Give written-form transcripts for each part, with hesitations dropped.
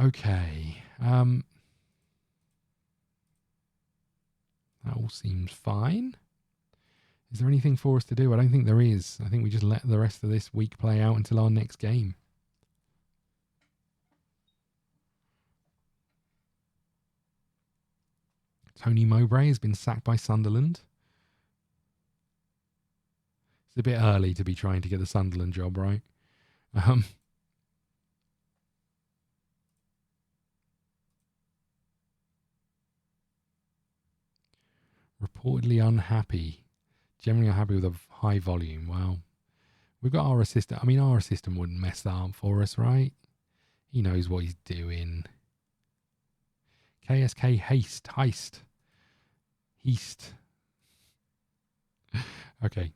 Okay. That all seems fine. Is there anything for us to do? I don't think there is. I think we just let the rest of this week play out until our next game. Tony Mowbray has been sacked by Sunderland. It's a bit early to be trying to get the Sunderland job, right? Reportedly unhappy. Generally unhappy with a high volume. Well, we've got our assistant. I mean, our assistant wouldn't mess that up for us, right? He knows what he's doing. KSK Heist. Okay.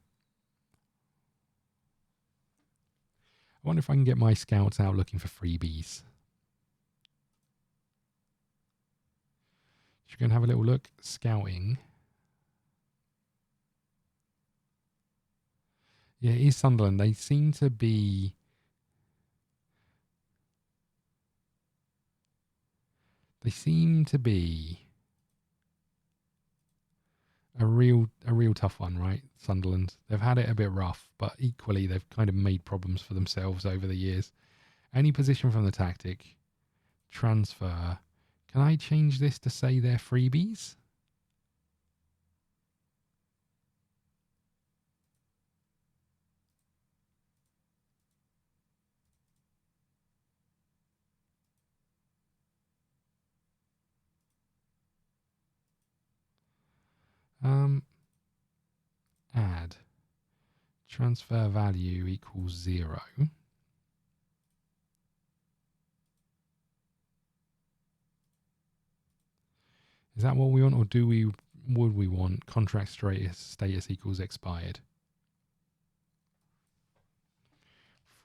I wonder if I can get my scouts out looking for freebies. Should we go and have a little look? Scouting. Yeah, it is Sunderland. They seem to be... a real tough one, right? Sunderland. They've had it a bit rough, but equally they've kind of made problems for themselves over the years. Any position from the tactic. Transfer. Can I change this to say they're freebies? Add. Transfer value equals 0. Is that what we want, or would we want contract status equals expired?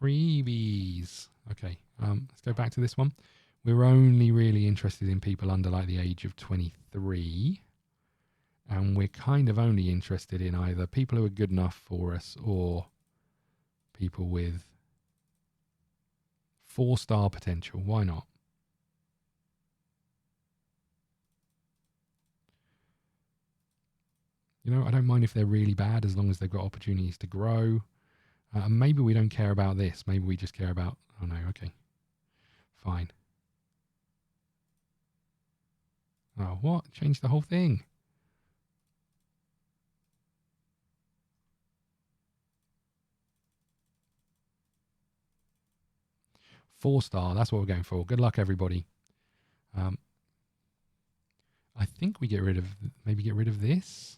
Freebies. Okay, let's go back to this one. We're only really interested in people under like the age of 23. And we're kind of only interested in either people who are good enough for us or people with 4-star potential. Why not? You know, I don't mind if they're really bad as long as they've got opportunities to grow. Maybe we don't care about this. Maybe we just care about... Oh, no, okay. Fine. Oh, what? Change the whole thing. Four-star, that's what we're going for. Good luck, everybody. I think we get rid of this.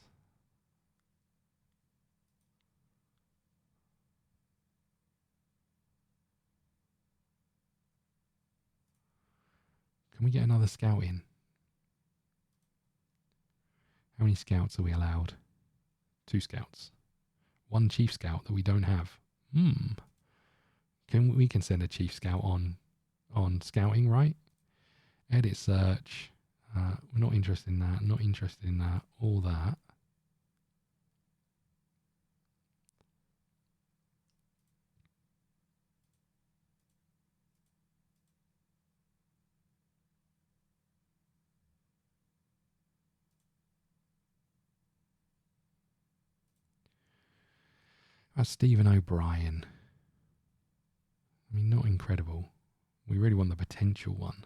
Can we get another scout in? How many scouts are we allowed? 2 scouts. 1 chief scout that we don't have. We can send a chief scout on scouting, right? Edit search. We're not interested in that. Not interested in that. All that. That's Stephen O'Brien. I mean, not incredible. We really want the potential one.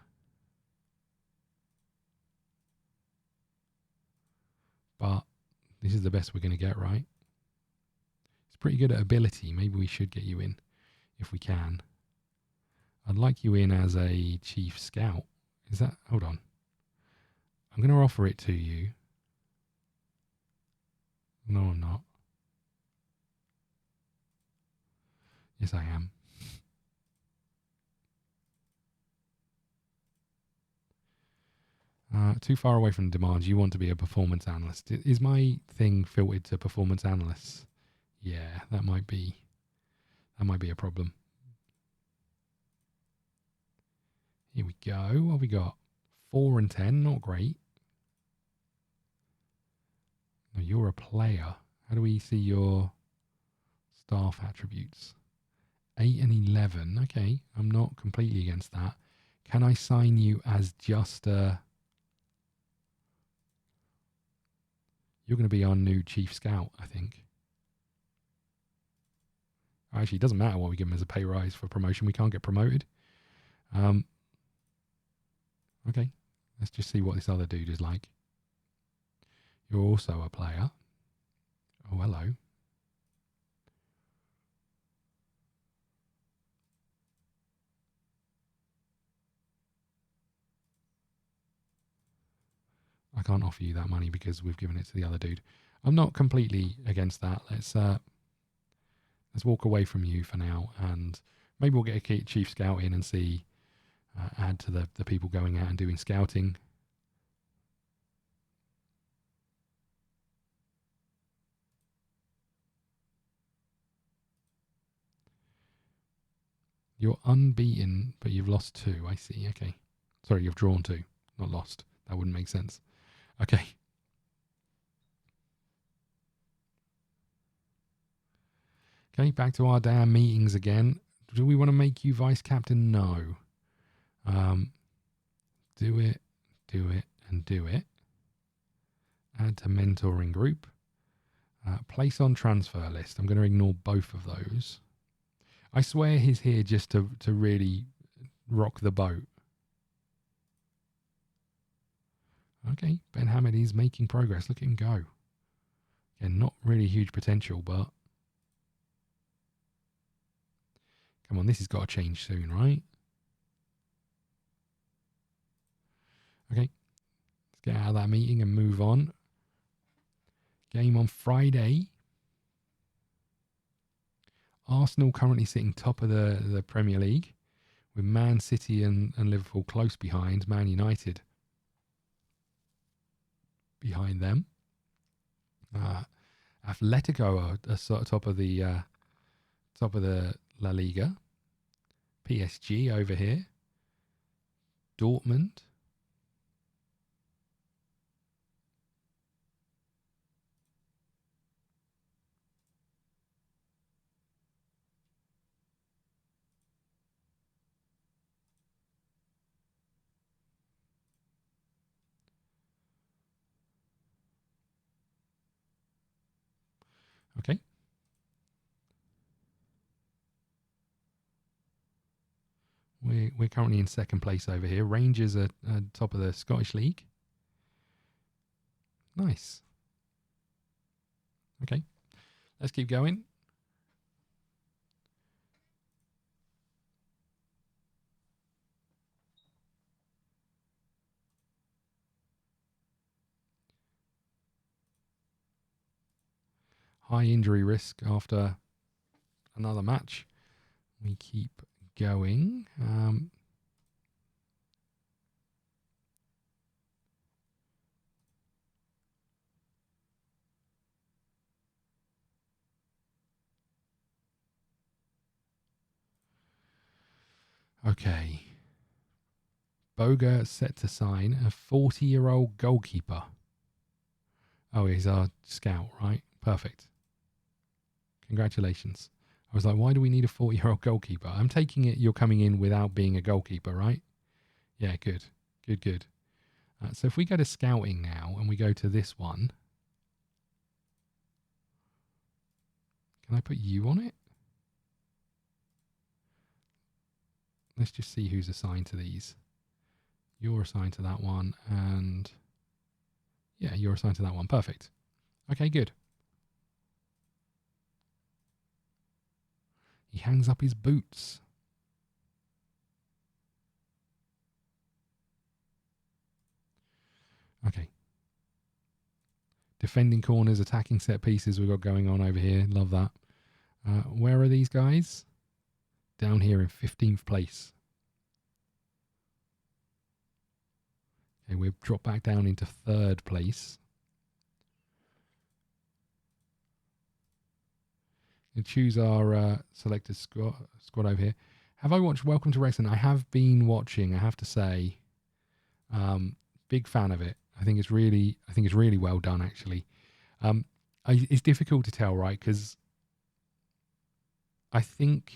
But this is the best we're going to get, right? It's pretty good at ability. Maybe we should get you in if we can. I'd like you in as a chief scout. Is that... Hold on. I'm going to offer it to you. No, I'm not. Yes, I am. Too far away from the demands. You want to be a performance analyst. Is my thing filtered to performance analysts? Yeah, that might be a problem. Here we go. What have we got? 4 and 10, not great. No, you're a player. How do we see your staff attributes? 8 and 11. Okay, I'm not completely against that. Can I sign you as just a... You're going to be our new chief scout, I think. Actually, it doesn't matter what we give him as a pay rise for promotion. We can't get promoted. Okay, let's just see what this other dude is like. You're also a player. Oh, hello. I can't offer you that money because we've given it to the other dude. I'm not completely against that. Let's walk away from you for now, and maybe we'll get a chief scout in and see, add to the people going out and doing scouting. You're unbeaten, but you've lost 2. I see. Okay. Sorry, you've drawn 2, not lost. That wouldn't make sense. Okay. Okay, back to our damn meetings again. Do we want to make you vice captain? No. Do it, and do it. Add to mentoring group. Place on transfer list. I'm going to ignore both of those. I swear he's here just to really rock the boat. Okay, Ben Hamid is making progress. Look at him go. Again, not really huge potential, but... Come on, this has got to change soon, right? Okay, let's get out of that meeting and move on. Game on Friday. Arsenal currently sitting top of the Premier League, with Man City and Liverpool close behind. Man United behind them. Atletico are sort of top of the La Liga. PSG over here. Dortmund. Okay. We're currently in second place over here. Rangers are top of the Scottish League. Nice. Okay. Let's keep going. High injury risk after another match. We keep going. Okay. Boga set to sign a 40-year-old goalkeeper. Oh, he's our scout, right? Perfect. Congratulations. I was like, why do we need a 40-year-old goalkeeper? I'm taking it you're coming in without being a goalkeeper, right? Yeah, good. Good. So if we go to scouting now and we go to this one, can I put you on it? Let's just see who's assigned to these. You're assigned to that one, and yeah, you're assigned to that one. Perfect. Okay, good. He hangs up his boots. Okay. Defending corners, attacking set pieces we've got going on over here. Love that. Where are these guys? Down here in 15th place. Okay, we've dropped back down into 3rd place. We'll choose our selected squad over here. Have I watched Welcome to Wrexham? I have been watching, I have to say. Big fan of it. I think it's really well done, actually. It's difficult to tell, right? Because I think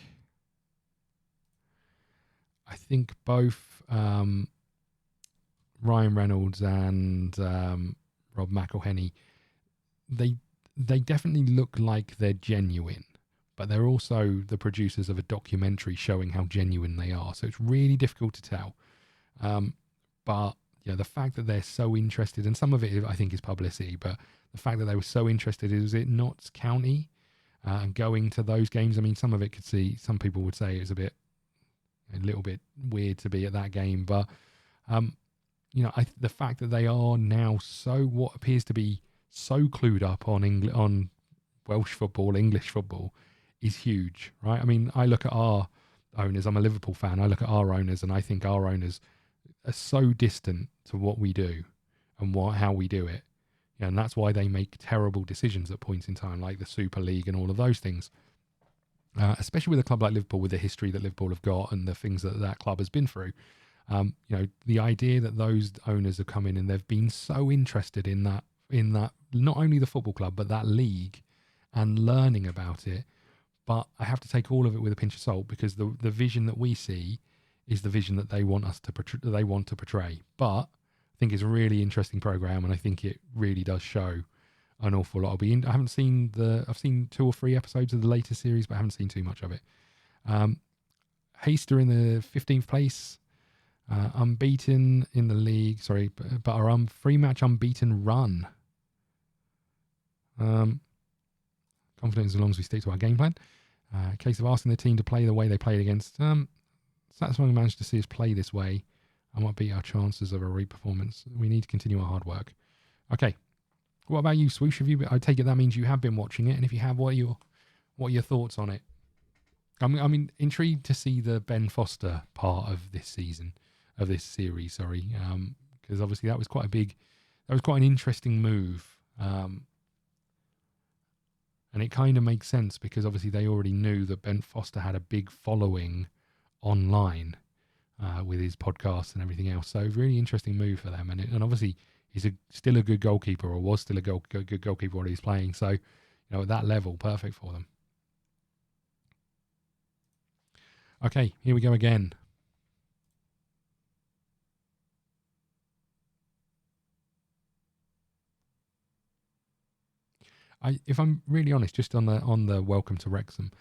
think both Ryan Reynolds and Rob McElhenney, they definitely look like they're genuine, but they're also the producers of a documentary showing how genuine they are. So it's really difficult to tell. But yeah, the fact that they're so interested, and some of it I think is publicity, but the fact that they were so interested, is it Notts County and going to those games? I mean, some of it some people would say it was a little bit weird to be at that game, but the fact that they are now what appears to be so clued up on Welsh football, English football, is huge, right? I mean, I look at our owners. I'm a Liverpool fan. I look at our owners, and I think our owners are so distant to what we do and how we do it. Yeah, and that's why they make terrible decisions at points in time, like the Super League and all of those things. Especially with a club like Liverpool, with the history that Liverpool have got and the things that club has been through. The idea that those owners have come in and they've been so interested in that, not only the football club, but that league, and learning about it. But I have to take all of it with a pinch of salt, because the vision that we see is the vision that they want to portray. But I think it's a really interesting program, and I think it really does show an awful lot. I've seen 2 or 3 episodes of the latest series, but I haven't seen too much of it. Haste are in the 15th place, unbeaten in the league. Sorry, but our 3-match unbeaten run. Confident as long as we stick to our game plan. Case of asking the team to play the way they played against. Satisfying managed to see us play this way and what beat our chances of a re-performance. We need to continue our hard work. Okay. What about you, Swoosh? I take it that means you have been watching it, and if you have, what are your thoughts on it? I'm intrigued to see the Ben Foster part of this series. Sorry, because obviously that was quite an interesting move, and it kind of makes sense because obviously they already knew that Ben Foster had a big following online with his podcast and everything else. So really interesting move for them, and obviously he's still a good goalkeeper, or was still a good goalkeeper while he's playing. So at that level, perfect for them. Okay, here we go again. If I'm really honest, just on the Welcome to Wrexham,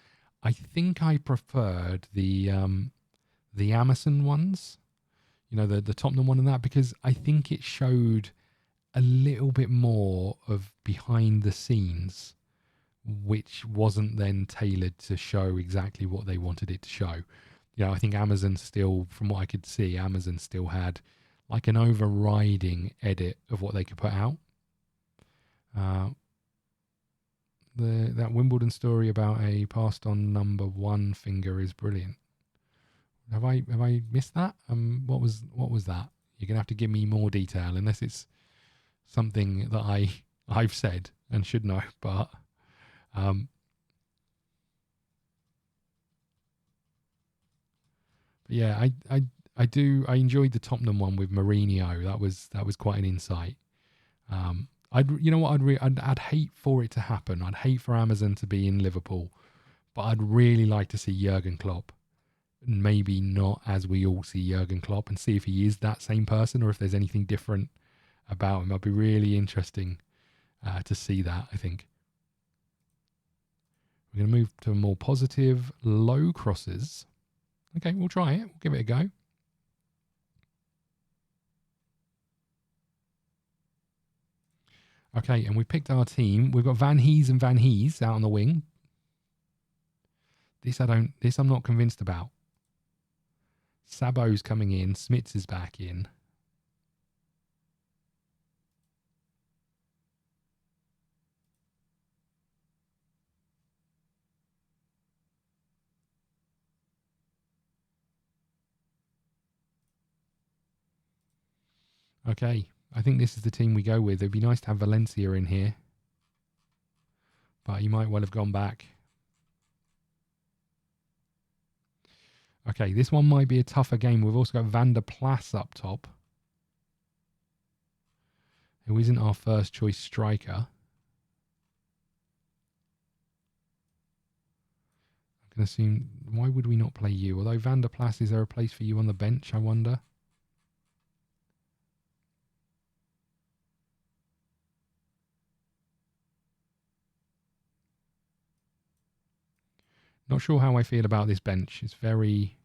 I think I preferred the Amazon ones, the Tottenham one and that, because I think it showed a little bit more of behind the scenes, which wasn't then tailored to show exactly what they wanted it to show. I think Amazon still, from what I could see, Amazon still had like an overriding edit of what they could put out. That Wimbledon story about a passed on number 1 finger is brilliant. Have I missed that? What was that? You're gonna have to give me more detail, unless it's something that I've said and should know. But yeah, I enjoyed the Tottenham one with Mourinho. That was quite an insight. I'd hate for it to happen. I'd hate for Amazon to be in Liverpool, but I'd really like to see Jurgen Klopp. Maybe not as we all see Jurgen Klopp, and see if he is that same person or if there's anything different about him. It'd be really interesting to see that, I think. We're going to move to more positive, low crosses. Okay, we'll try it. We'll give it a go. Okay, and we've picked our team. We've got Van Hees and Van Hees out on the wing. This I'm not convinced about. Sabo's coming in. Smits is back in. Okay, I think this is the team we go with. It'd be nice to have Valencia in here, but he might well have gone back. Okay, this one might be a tougher game. We've also got Van der Plas up top, who isn't our first choice striker. I'm can assume, why would we not play you? Although Van der Plas, is there a place for you on the bench, I wonder? Not sure how I feel about this bench. It's very...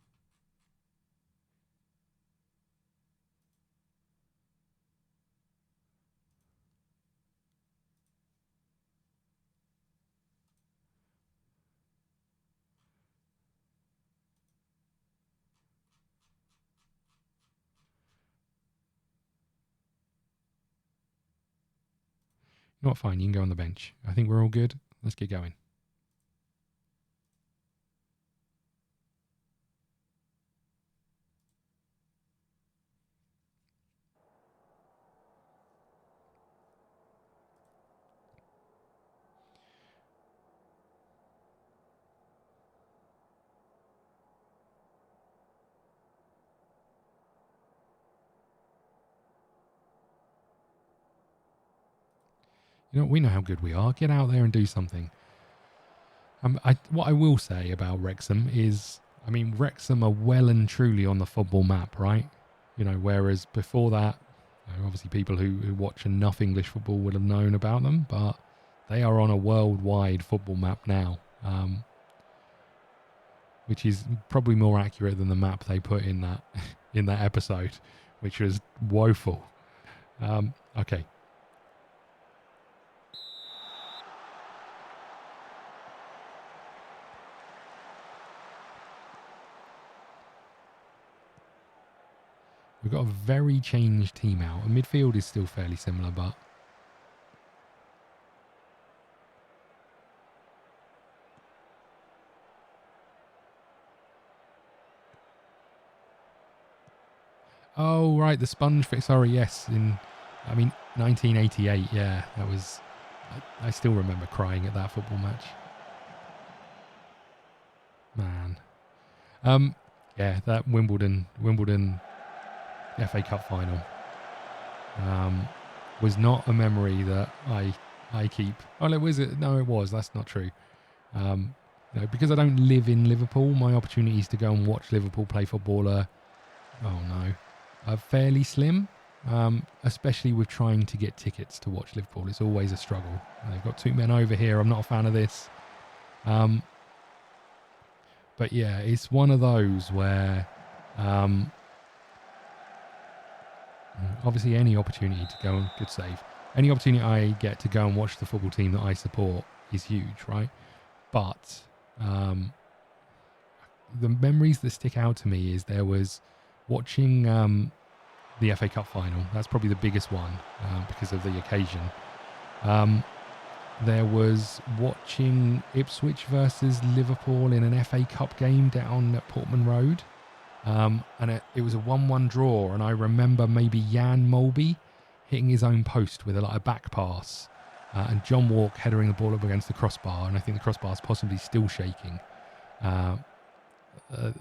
You know what, fine, you can go on the bench. I think we're all good. Let's get going. You know, we know how good we are. Get out there and do something. What I will say about Wrexham is, I mean, Wrexham are well and truly on the football map, right? You know, whereas before that, you know, obviously people who watch enough English football would have known about them, but they are on a worldwide football map now, which is probably more accurate than the map they put in that in that episode, which was woeful. Okay. We've got a very changed team out. Midfield is still fairly similar, but... Oh, right, the sponge fix. Sorry, yes. 1988, yeah. That was... I still remember crying at that football match. Man. Yeah, that Wimbledon FA Cup final was not a memory that I keep. Oh, no, was it? No, it was. That's not true. No, because I don't live in Liverpool, my opportunities to go and watch Liverpool play football are fairly slim. Especially with trying to get tickets to watch Liverpool, it's always a struggle. They've got two men over here. I'm not a fan of this. But yeah, it's one of those where obviously any opportunity to go and good save, any opportunity I get to go and watch the football team that I support is huge, right? But the memories that stick out to me is there was watching the FA Cup final. That's probably the biggest one because of the occasion. There was watching Ipswich versus Liverpool in an FA Cup game down at Portman Road. And it was a 1-1 draw. And I remember maybe Jan Molby hitting his own post with a back pass. And John Walk headering the ball up against the crossbar. And I think the crossbar is possibly still shaking.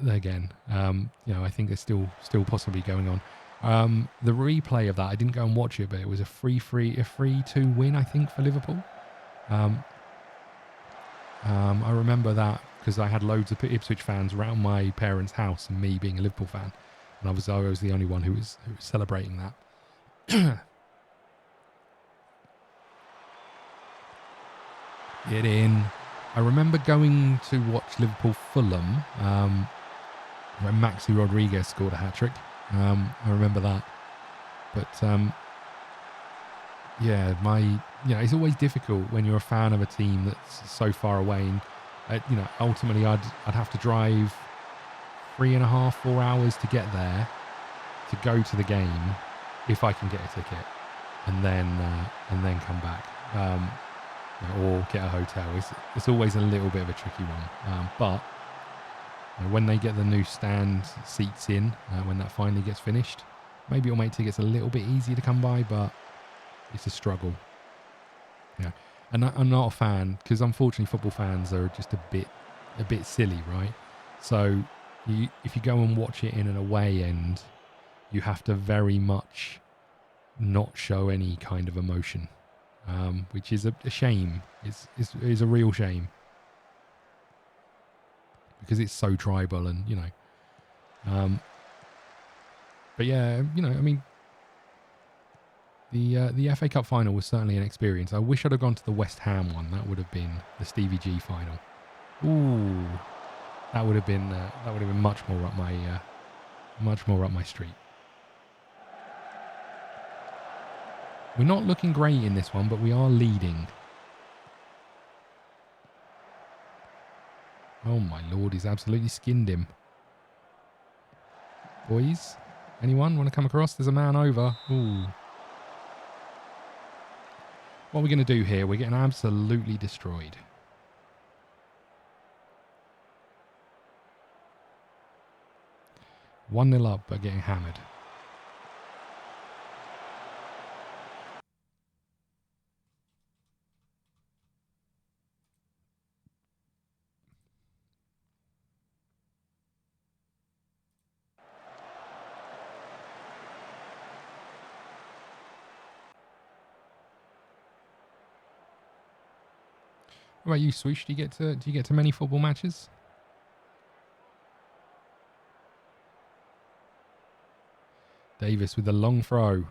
Again, I think it's still possibly going on. The replay of that, I didn't go and watch it, but it was a 3-2 win, I think, for Liverpool. I remember that because I had loads of Ipswich fans around my parents' house, and me being a Liverpool fan, and I was the only one who was celebrating that. Get in. I remember going to watch Liverpool Fulham when Maxi Rodriguez scored a hat-trick. I remember that. But it's always difficult when you're a fan of a team that's so far away. And ultimately, I'd have to drive 3.5-4 hours to get there to go to the game if I can get a ticket, and then come back. Or get a hotel. It's always a little bit of a tricky one. But when they get the new stand seats in, when that finally gets finished, maybe it'll make tickets a little bit easier to come by, but it's a struggle. Yeah, and I'm not a fan because unfortunately football fans are just a bit silly, right? So if you go and watch it in an away end, you have to very much not show any kind of emotion. Which is a shame. It's a real shame. because it's so tribal and, you know. But yeah, you know, I mean, the FA Cup final was certainly an experience. I wish I'd have gone to the West Ham one. That would have been the Stevie G final. Ooh, that would have been much more up my street. We're not looking great in this one, but we are leading. Oh my lord, he's absolutely skinned him. Boys, anyone want to come across? There's a man over. Ooh. What are we going to do here? We're getting absolutely destroyed. One 0 up, but getting hammered. What about you, Swoosh? Do you get to many football matches? Davis with the long throw.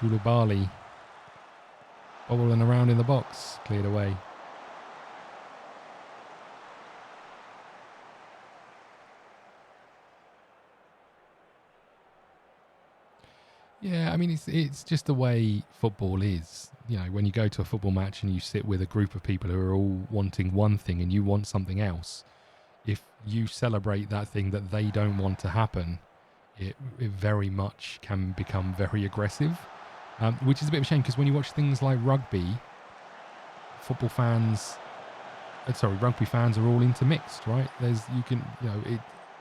Koulibaly bobbling around in the box, cleared away. Yeah, I mean, it's just the way football is. You know, when you go to a football match and you sit with a group of people who are all wanting one thing and you want something else, if you celebrate that thing that they don't want to happen, it very much can become very aggressive, which is a bit of a shame because when you watch things like rugby, rugby fans are all intermixed, right?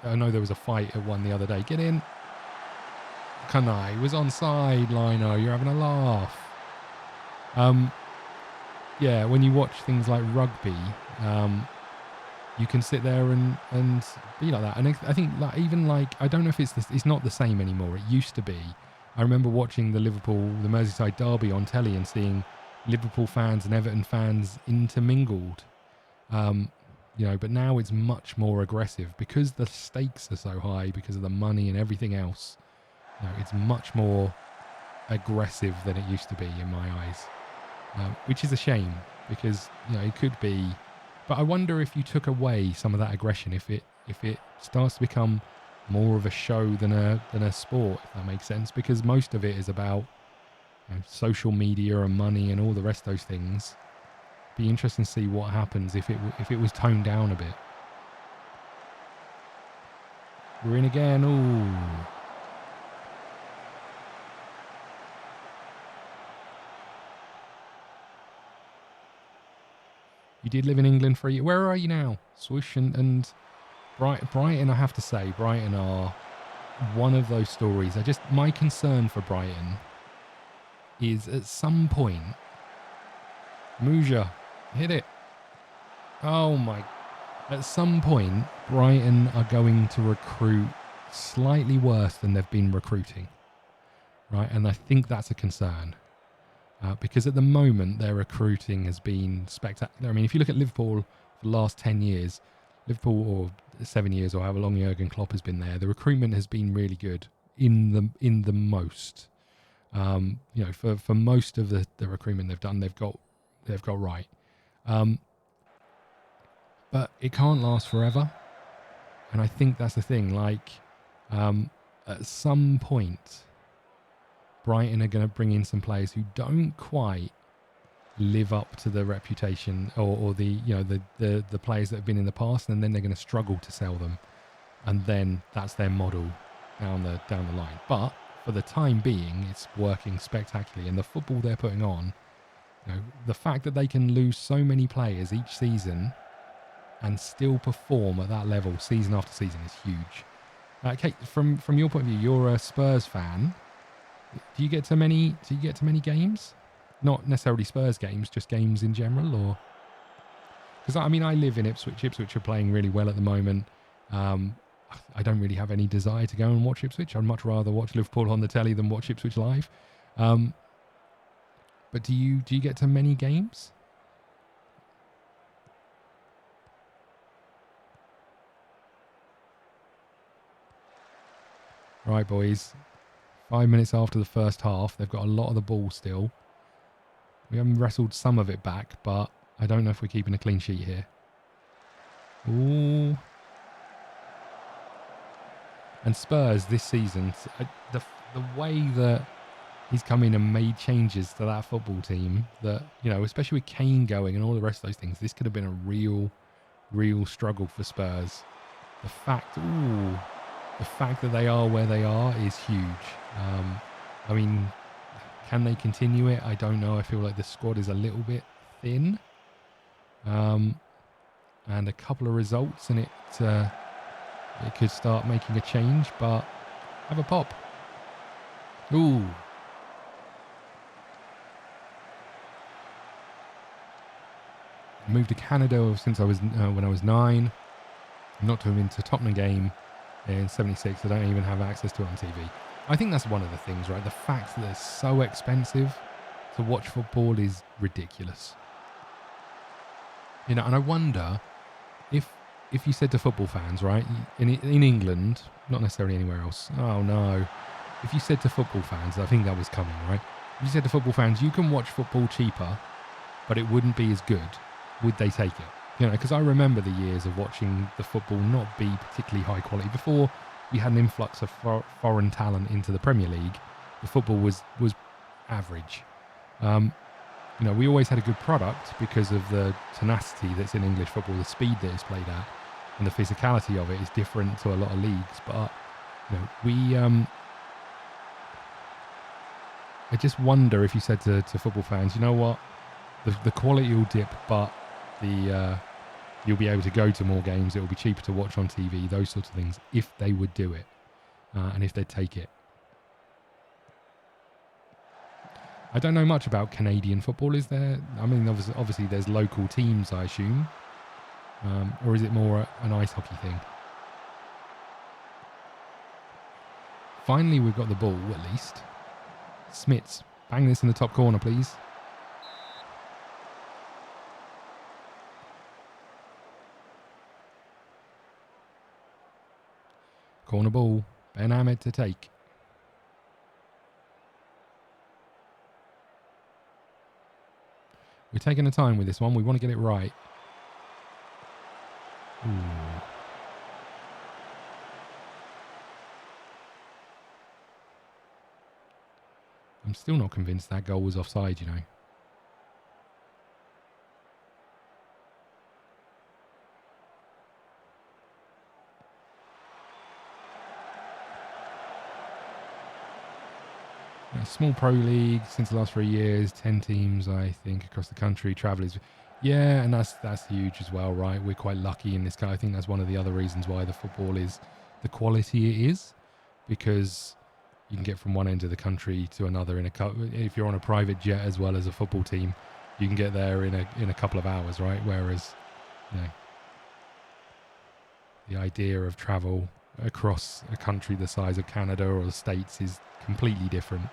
I know there was a fight at one the other day. Get in. Kanai was onside, Lino. You're having a laugh. Yeah, when you watch things like rugby, you can sit there and be like that. And I think I don't know if it's not the same anymore. It used to be. I remember watching the Merseyside derby on telly and seeing Liverpool fans and Everton fans intermingled. But now it's much more aggressive because the stakes are so high because of the money and everything else. It's much more aggressive than it used to be in my eyes, which is a shame because it could be. But I wonder if you took away some of that aggression, if it starts to become more of a show than a sport, if that makes sense. Because most of it is about social media and money and all the rest of those things. Be interesting to see what happens if it was toned down a bit. We're in again. Ooh. You did live in England for a year. Where are you now? Swoosh and Brighton, I have to say, Brighton are one of those stories. My concern for Brighton is at some point, Muja, hit it. Oh my. At some point, Brighton are going to recruit slightly worse than they've been recruiting. Right? And I think that's a concern. Because at the moment, their recruiting has been spectacular. I mean, if you look at Liverpool for the last 10 years, or 7 years, or however long Jurgen Klopp has been there, the recruitment has been really good in the most. For most of the recruitment they've done, they've got right. But it can't last forever. And I think that's the thing. At some point, Brighton are going to bring in some players who don't quite live up to the reputation or the players that have been in the past, and then they're going to struggle to sell them, and then that's their model down the line. But for the time being, it's working spectacularly, and the football they're putting on, the fact that they can lose so many players each season and still perform at that level season after season is huge. Kate, from your point of view, you're a Spurs fan. Do you get to many games? Not necessarily Spurs games, just games in general, or? Because I live in Ipswich. Ipswich are playing really well at the moment. I don't really have any desire to go and watch Ipswich. I'd much rather watch Liverpool on the telly than watch Ipswich live. But do you get to many games? Right, boys. 5 minutes after the first half. They've got a lot of the ball still. We haven't wrestled some of it back, but I don't know if we're keeping a clean sheet here. Ooh. And Spurs this season, the way that he's come in and made changes to that football team, that, you know, especially with Kane going and all the rest of those things, this could have been a real struggle for Spurs. The fact that they are where they are is huge. I mean, can they continue it? I don't know. I feel like the squad is a little bit thin. And a couple of results and it could start making a change, but have a pop. Ooh. Moved to Canada since I was when I was 9. Not to have been to ScottDogGame in 76. I don't even have access to it on TV. I think that's one of the things, right? The fact that it's so expensive to watch football is ridiculous. You know, and I wonder if you said to football fans, right, in England, not necessarily anywhere else. Oh no. If you said to football fans, I think that was coming, right? If you said to football fans, you can watch football cheaper, but it wouldn't be as good, would they take it? You know, because I remember the years of watching the football not be particularly high quality. Before we had an influx of foreign talent into the Premier League, the football was average. You know, we always had a good product because of the tenacity that's in English football, the speed that it's played at, and the physicality of it is different to a lot of leagues. But, you know, I just wonder if you said to football fans, you know what, the quality will dip, but you'll be able to go to more games, it will be cheaper to watch on TV, those sorts of things, if they would do it, and if they'd take it. I don't know much about Canadian football, is there? I mean, obviously there's local teams, I assume. Or is it more an ice hockey thing? Finally, we've got the ball, at least. Smits, bang this in the top corner, please. Corner ball. Ben Ahmed to take. We're taking the time with this one. We want to get it right. Ooh. I'm still not convinced that goal was offside, you know. Small pro league since the last 3 years, 10 teams, I think, across the country. Travellers, yeah, and that's huge as well, right? We're quite lucky in this guy. I think that's one of the other reasons why the football is the quality it is, because you can get from one end of the country to another if you're on a private jet as well as a football team, you can get there in a couple of hours, right? Whereas, you know, the idea of travel across a country the size of Canada or the States is completely different.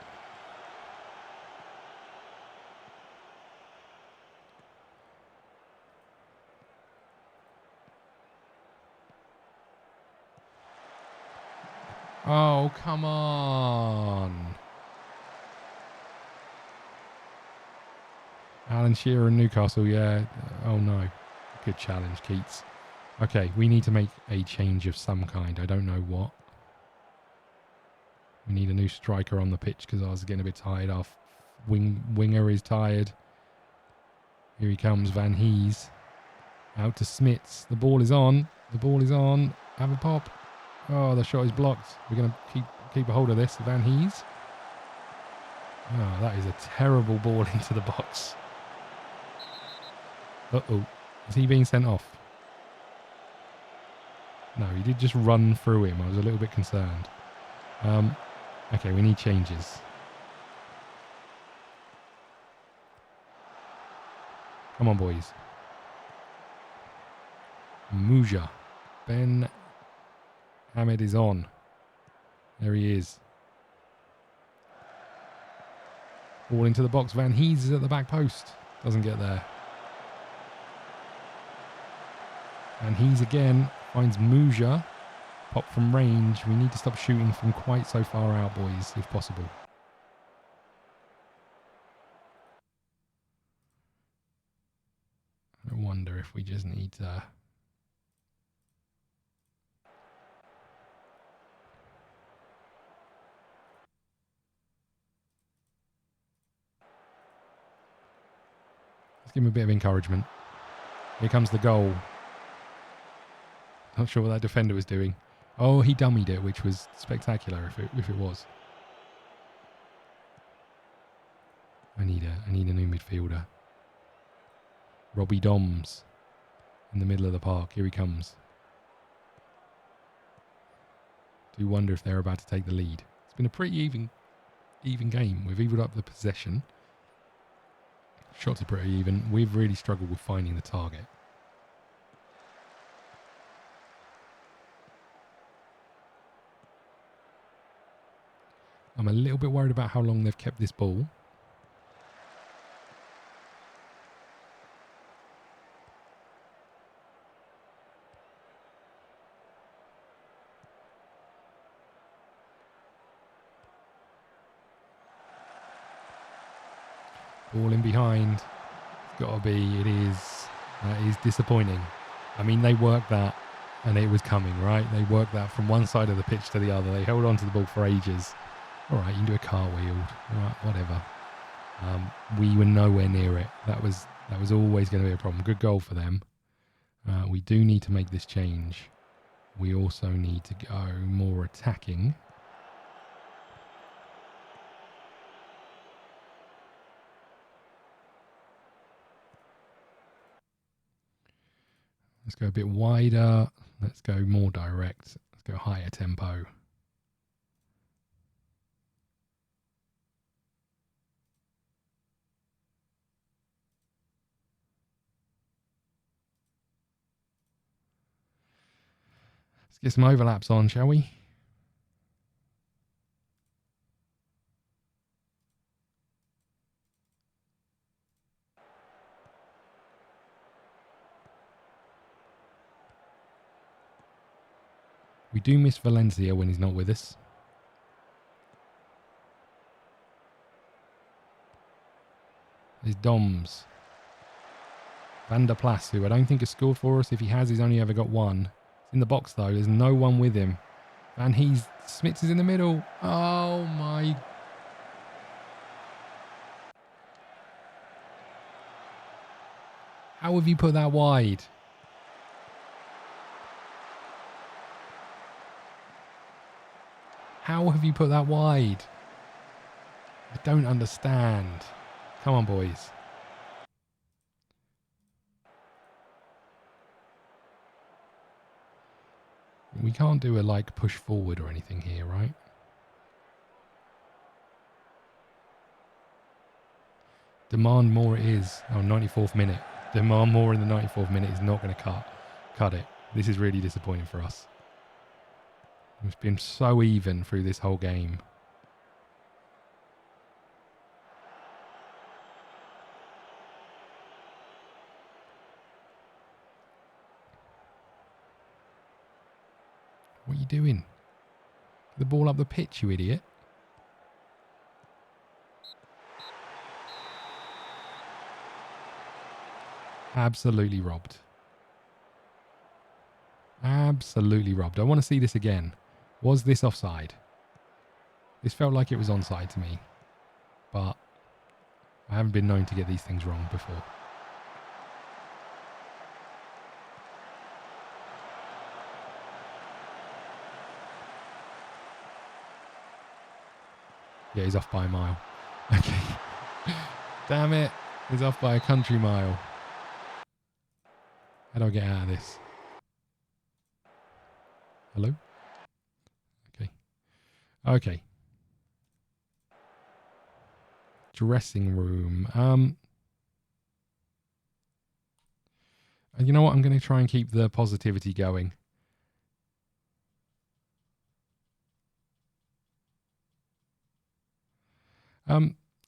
Oh, come on. Alan Shearer and Newcastle, yeah. Oh, no. Good challenge, Keats. Okay, we need to make a change of some kind. I don't know what. We need a new striker on the pitch because I was getting a bit tired. Our winger is tired. Here he comes, Van Hees. Out to Smits. The ball is on. The ball is on. Have a pop. Oh, the shot is blocked. We're going to keep a hold of this. Van Hees. Oh, that is a terrible ball into the box. Uh-oh. Is he being sent off? No, he did just run through him. I was a little bit concerned. Okay, we need changes. Come on, boys. Muja. Ben Ahmed is on. There he is. Ball into the box. Van Hees is at the back post. Doesn't get there. Van Hees again. Finds Muja. Pop from range. We need to stop shooting from quite so far out, boys, if possible. I wonder if we just need to... Let's give him a bit of encouragement. Here comes the goal. Not sure what that defender was doing. Oh, he dummied it, which was spectacular if it was. I need a new midfielder. Robbie Doms in the middle of the park. Here he comes. Do wonder if they're about to take the lead. It's been a pretty even game. We've evened up the possession. Shots are pretty even. We've really struggled with finding the target. I'm a little bit worried about how long they've kept this ball. Ball in behind. It's got to be. It is. That is disappointing. I mean, they worked that and it was coming, right? They worked that from one side of the pitch to the other. They held on to the ball for ages. All right, you can do a cartwheel. All right, whatever. We were nowhere near it. That was always going to be a problem. Good goal for them. We do need to make this change. We also need to go more attacking. Let's go a bit wider. Let's go more direct. Let's go higher tempo. Let's get some overlaps on, shall we? We do miss Valencia when he's not with us. There's Doms. Van der Plas, who I don't think has scored for us. If he has, he's only ever got one. It's in the box, though. There's no one with him. And Smits is in the middle. Oh, my... How have you put that wide? How have you put that wide? I don't understand. Come on, boys. We can't do a push forward or anything here, right? Demand more it is. Oh, 94th minute. Demand more in the 94th minute is not going to cut it. This is really disappointing for us. It's been so even through this whole game. What are you doing? Get the ball up the pitch, you idiot. Absolutely robbed. Absolutely robbed. I want to see this again. Was this offside? This felt like it was onside to me. But I haven't been known to get these things wrong before. Yeah, he's off by a mile. Okay. Damn it. He's off by a country mile. How do I get out of this? Hello? Okay. Okay. Dressing room. You know what? I'm going to try and keep the positivity going.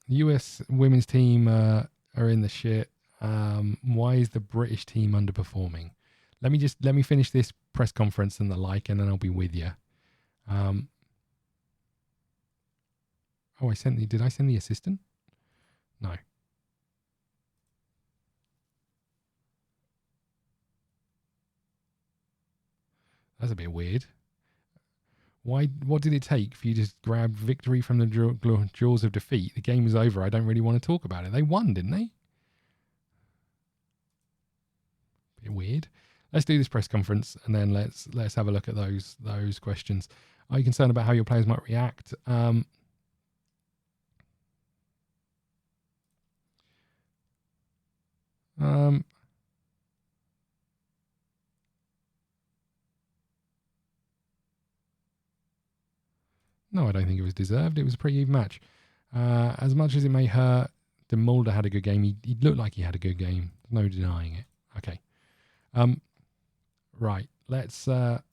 US women's team are in the shit. Why is the British team underperforming? Let me finish this press conference and the like, and then I'll be with you. Oh, did I send the assistant? No. That's a bit weird. Why? What did it take for you to grab victory from the jaws of defeat? The game is over. I don't really want to talk about it. They won, didn't they? Bit weird. Let's do this press conference and then let's have a look at those questions. Are you concerned about how your players might react? No, I don't think it was deserved. It was a pretty even match. As much as it may hurt, De Mulder had a good game. He looked like he had a good game. No denying it. Okay. Right. Let's